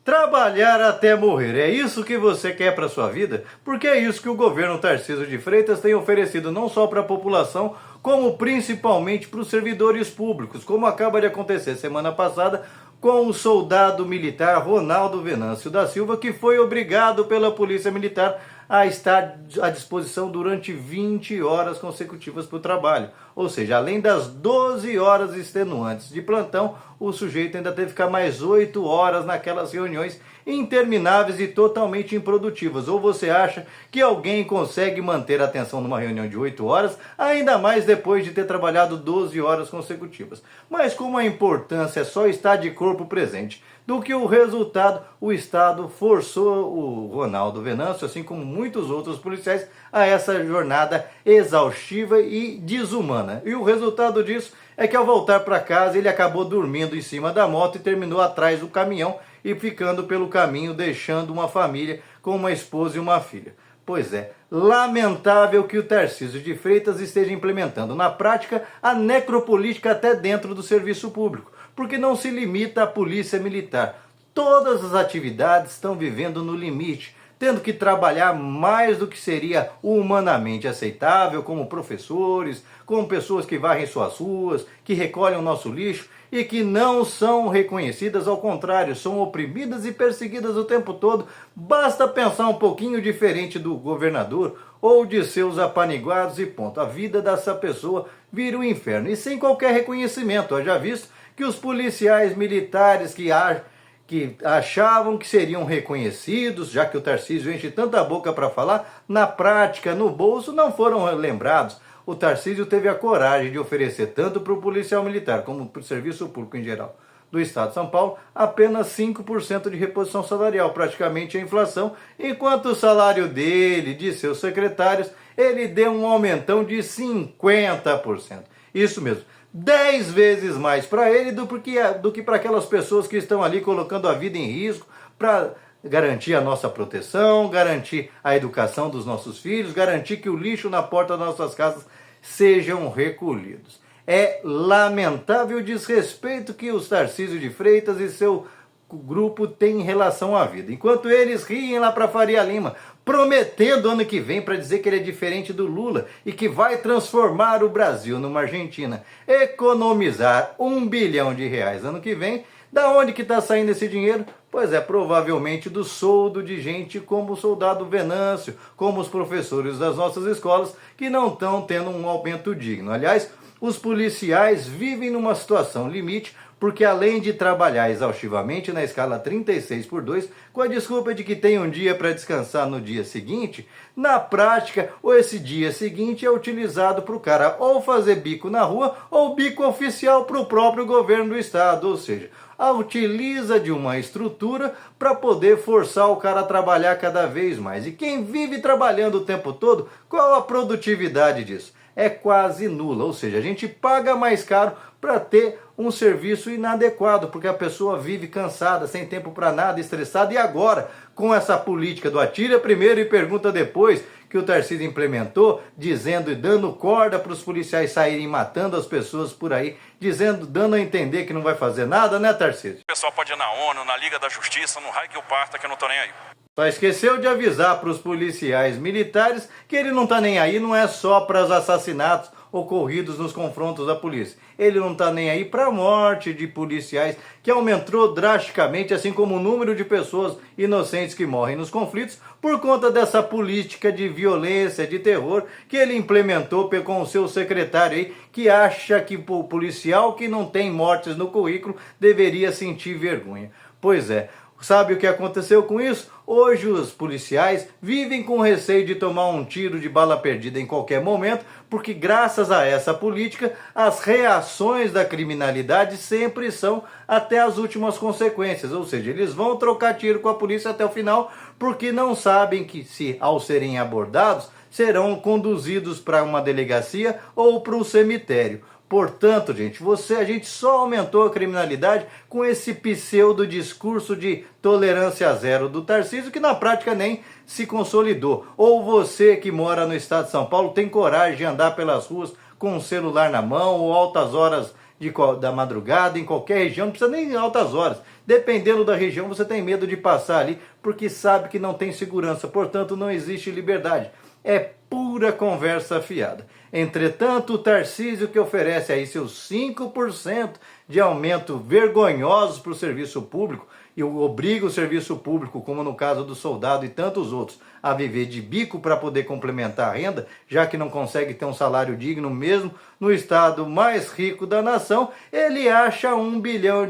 Trabalhar até morrer, é isso que você quer para sua vida? Porque é isso que o governo Tarcísio de Freitas tem oferecido não só para a população, como principalmente para os servidores públicos, como acaba de acontecer semana passada com o soldado militar Ronaldo Venâncio da Silva, que foi obrigado pela Polícia Militar a estar à disposição durante 20 horas consecutivas para o trabalho. Ou seja, além das 12 horas extenuantes de plantão, o sujeito ainda teve que ficar mais 8 horas naquelas reuniões intermináveis e totalmente improdutivas. Ou você acha que alguém consegue manter a atenção numa reunião de 8 horas, ainda mais depois de ter trabalhado 12 horas consecutivas? Mas como a importância é só estar de corpo presente, do que o resultado, o Estado forçou o Ronaldo Venâncio, assim como muitos outros policiais, a essa jornada exaustiva e desumana. E o resultado disso é que ao voltar para casa ele acabou dormindo em cima da moto e terminou atrás do caminhão e ficando pelo caminho, deixando uma família com uma esposa e uma filha. Pois é, lamentável que o Tarcísio de Freitas esteja implementando na prática a necropolítica até dentro do serviço público, porque não se limita à polícia militar. Todas as atividades estão vivendo no limite, tendo que trabalhar mais do que seria humanamente aceitável, como professores, como pessoas que varrem suas ruas, que recolhem o nosso lixo e que não são reconhecidas, ao contrário, são oprimidas e perseguidas o tempo todo. Basta pensar um pouquinho diferente do governador ou de seus apaniguados e ponto. A vida dessa pessoa vira um inferno e sem qualquer reconhecimento. Já visto que os policiais militares que achavam que seriam reconhecidos, já que o Tarcísio enche tanta boca para falar, na prática, no bolso, não foram lembrados. O Tarcísio teve a coragem de oferecer tanto para o policial militar como para o serviço público em geral do Estado de São Paulo apenas 5% de reposição salarial, praticamente a inflação, enquanto o salário dele, de seus secretários, ele deu um aumentão de 50%. Isso mesmo, 10 vezes mais para ele do que para aquelas pessoas que estão ali colocando a vida em risco para garantir a nossa proteção, garantir a educação dos nossos filhos, garantir que o lixo na porta das nossas casas sejam recolhidos. É lamentável o desrespeito que os Tarcísio de Freitas e seu grupo têm em relação à vida. Enquanto eles riem lá para Faria Lima, prometendo ano que vem para dizer que ele é diferente do Lula e que vai transformar o Brasil numa Argentina, economizar R$ 1 bilhão ano que vem. Da onde que está saindo esse dinheiro? Pois é, provavelmente do soldo de gente como o soldado Venâncio, como os professores das nossas escolas, que não estão tendo um aumento digno. Aliás, os policiais vivem numa situação limite, porque além de trabalhar exaustivamente na escala 36/2, com a desculpa de que tem um dia para descansar no dia seguinte, na prática, esse dia seguinte é utilizado para o cara ou fazer bico na rua ou bico oficial para o próprio governo do estado, ou seja, utiliza de uma estrutura para poder forçar o cara a trabalhar cada vez mais. E quem vive trabalhando o tempo todo, qual a produtividade disso? É quase nula, ou seja, a gente paga mais caro para ter um serviço inadequado, porque a pessoa vive cansada, sem tempo para nada, estressada. E agora, com essa política do atira primeiro e pergunta depois, que o Tarcísio implementou, dizendo e dando corda para os policiais saírem matando as pessoas por aí, dando a entender que não vai fazer nada, né, Tarcísio? O pessoal pode ir na ONU, na Liga da Justiça, no raio que eu parta, que eu não tô nem aí. Só esqueceu de avisar para os policiais militares que ele não está nem aí, não é só para os assassinatos ocorridos nos confrontos da polícia. Ele não está nem aí para a morte de policiais, que aumentou drasticamente, assim como o número de pessoas inocentes que morrem nos conflitos, por conta dessa política de violência, de terror, que ele implementou com o seu secretário aí, que acha que o policial que não tem mortes no currículo deveria sentir vergonha. Pois é. Sabe o que aconteceu com isso? Hoje os policiais vivem com receio de tomar um tiro de bala perdida em qualquer momento, porque graças a essa política, as reações da criminalidade sempre são até as últimas consequências. Ou seja, eles vão trocar tiro com a polícia até o final, porque não sabem que, se ao serem abordados, serão conduzidos para uma delegacia ou para um cemitério. Portanto, gente, a gente só aumentou a criminalidade com esse pseudo discurso de tolerância zero do Tarcísio, que na prática nem se consolidou. Ou você que mora no estado de São Paulo tem coragem de andar pelas ruas com o celular na mão ou altas horas da madrugada, em qualquer região, não precisa nem em altas horas. Dependendo da região, você tem medo de passar ali, porque sabe que não tem segurança, portanto não existe liberdade. É pura conversa fiada. Entretanto, o Tarcísio, que oferece aí seus 5% de aumento vergonhosos para o serviço público, e obriga o serviço público, como no caso do soldado e tantos outros, a viver de bico para poder complementar a renda, já que não consegue ter um salário digno mesmo no estado mais rico da nação, ele acha R$1 bilhão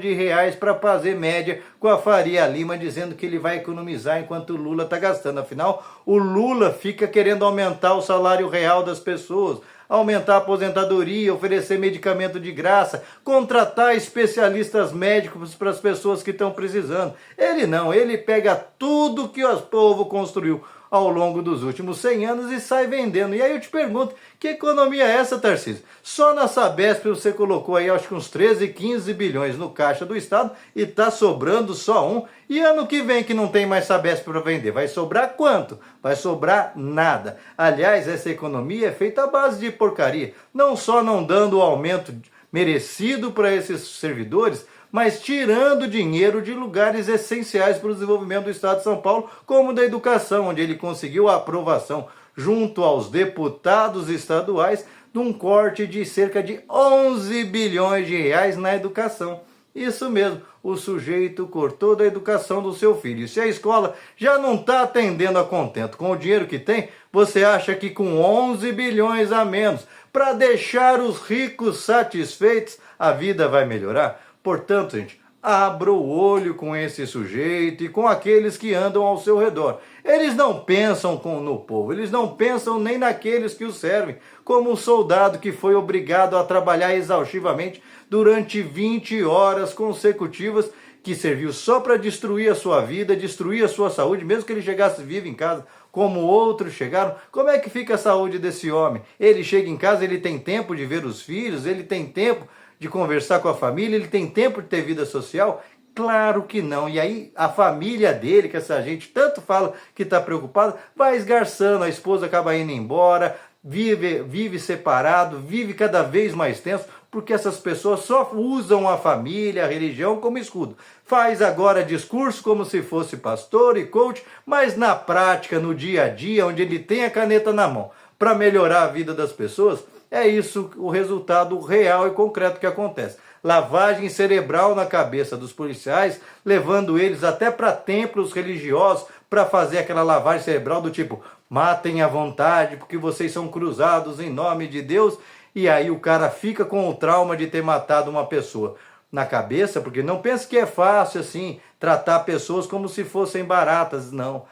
para fazer média com a Faria Lima, dizendo que ele vai economizar enquanto o Lula está gastando. Afinal, o Lula fica querendo aumentar o salário real das pessoas, aumentar a aposentadoria, oferecer medicamento de graça, contratar especialistas médicos para as pessoas que estão precisando. Ele não, ele pega tudo que o povo construiu ao longo dos últimos 100 anos e sai vendendo. E aí eu te pergunto, que economia é essa, Tarcísio? Só na Sabesp você colocou aí acho que uns 13, 15 bilhões no caixa do Estado e tá sobrando só um. E ano que vem que não tem mais Sabesp para vender, vai sobrar quanto? Vai sobrar nada. Aliás, essa economia é feita à base de porcaria. Não só não dando o aumento merecido para esses servidores, mas tirando dinheiro de lugares essenciais para o desenvolvimento do Estado de São Paulo, como da educação, onde ele conseguiu a aprovação junto aos deputados estaduais de um corte de cerca de 11 bilhões de reais na educação. Isso mesmo, o sujeito cortou da educação do seu filho. E se a escola já não está atendendo a contento com o dinheiro que tem, você acha que com 11 bilhões a menos, para deixar os ricos satisfeitos, a vida vai melhorar? Portanto, gente, abra o olho com esse sujeito e com aqueles que andam ao seu redor. Eles não pensam no povo, eles não pensam nem naqueles que o servem, como um soldado que foi obrigado a trabalhar exaustivamente durante 20 horas consecutivas, que serviu só para destruir a sua vida, destruir a sua saúde, mesmo que ele chegasse vivo em casa, como outros chegaram. Como é que fica a saúde desse homem? Ele chega em casa, ele tem tempo de ver os filhos, ele tem tempo de conversar com a família, ele tem tempo de ter vida social? Claro que não. E aí a família dele, que essa gente tanto fala que está preocupada, vai esgarçando, a esposa acaba indo embora, vive separado, vive cada vez mais tenso, porque essas pessoas só usam a família, a religião como escudo. Faz agora discurso como se fosse pastor e coach, mas na prática, no dia a dia, onde ele tem a caneta na mão para melhorar a vida das pessoas, é isso o resultado real e concreto que acontece. Lavagem cerebral na cabeça dos policiais, levando eles até para templos religiosos para fazer aquela lavagem cerebral do tipo, matem à vontade porque vocês são cruzados em nome de Deus. E aí o cara fica com o trauma de ter matado uma pessoa na cabeça, porque não pensa que é fácil assim tratar pessoas como se fossem baratas, não.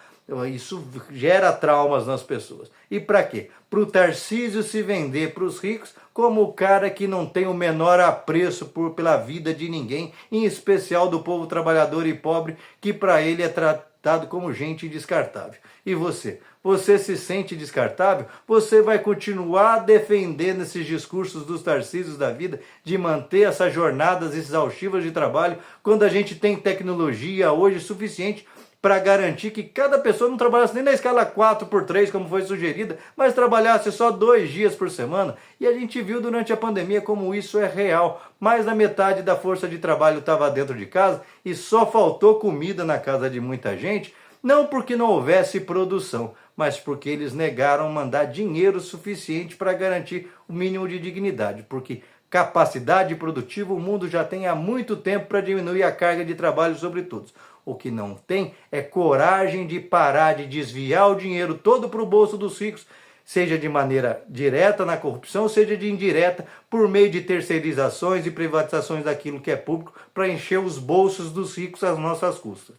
Isso gera traumas nas pessoas. E para quê? Para o Tarcísio se vender para os ricos como o cara que não tem o menor apreço pela vida de ninguém, em especial do povo trabalhador e pobre, que para ele é tratado como gente descartável. E você? Você se sente descartável? Você vai continuar defendendo esses discursos dos Tarcísios da vida, de manter essas jornadas exaustivas de trabalho, quando a gente tem tecnologia hoje suficiente para garantir que cada pessoa não trabalhasse nem na escala 4x3, como foi sugerida, mas trabalhasse só 2 dias por semana. E a gente viu durante a pandemia como isso é real. Mais da metade da força de trabalho estava dentro de casa e só faltou comida na casa de muita gente, não porque não houvesse produção, mas porque eles negaram mandar dinheiro suficiente para garantir o mínimo de dignidade, porque capacidade produtiva o mundo já tem há muito tempo para diminuir a carga de trabalho sobre todos. O que não tem é coragem de parar de desviar o dinheiro todo para o bolso dos ricos, seja de maneira direta na corrupção, seja de indireta, por meio de terceirizações e privatizações daquilo que é público, para encher os bolsos dos ricos às nossas custas.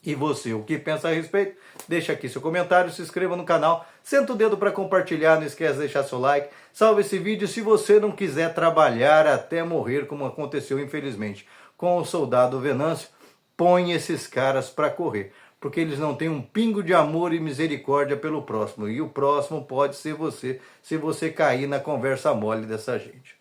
E você, o que pensa a respeito? Deixa aqui seu comentário, se inscreva no canal, senta o dedo para compartilhar, não esquece de deixar seu like, salve esse vídeo se você não quiser trabalhar até morrer, como aconteceu infelizmente com o soldado Venâncio. Põe esses caras para correr, porque eles não têm um pingo de amor e misericórdia pelo próximo, e o próximo pode ser você, se você cair na conversa mole dessa gente.